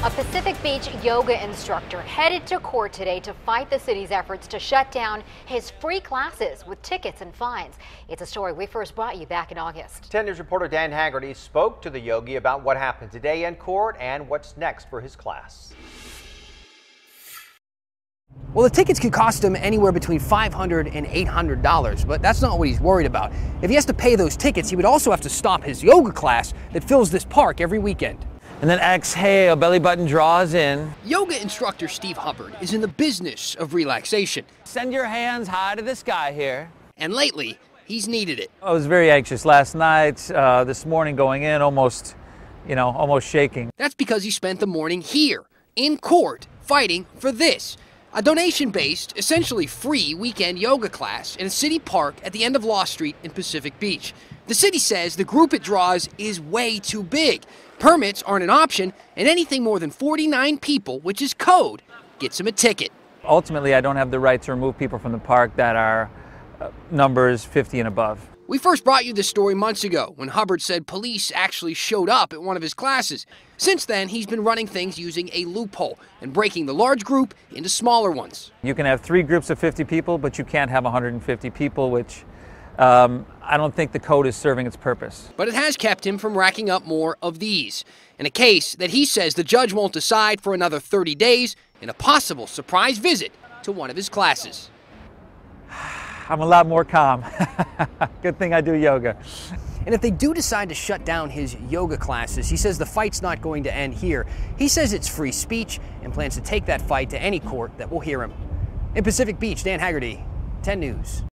A Pacific Beach yoga instructor headed to court today to fight the city's efforts to shut down his free classes with tickets and fines. It's a story we first brought you back in August. 10 News reporter Dan Haggerty spoke to the yogi about what happened today in court and what's next for his class. Well, the tickets could cost him anywhere between $500 and $800, but that's not what he's worried about. If he has to pay those tickets, he would also have to stop his yoga class that fills this park every weekend. And then exhale, belly button draws in. Yoga instructor Steve Hubbard is in the business of relaxation. Send your hands high to the sky here. And lately, he's needed it. I was very anxious last night, this morning going in, almost shaking. That's because he spent the morning here, in court, fighting for this. A donation-based, essentially free weekend yoga class in a city park at the end of Law Street in Pacific Beach. The city says the group it draws is way too big. Permits aren't an option, and anything more than 49 people, which is code, gets him a ticket. Ultimately, I don't have the right to remove people from the park that are numbers 50 and above. We first brought you this story months ago when Hubbard said police actually showed up at one of his classes. Since then, he's been running things using a loophole and breaking the large group into smaller ones. You can have 3 groups of 50 people, but you can't have 150 people, which I don't think the code is serving its purpose. But it has kept him from racking up more of these, in a case that he says the judge won't decide for another 30 days in a possible surprise visit to one of his classes. I'm a lot more calm. Good thing I do yoga. And if they do decide to shut down his yoga classes, he says the fight's not going to end here. He says it's free speech and plans to take that fight to any court that will hear him. In Pacific Beach, Dan Haggerty, 10 News.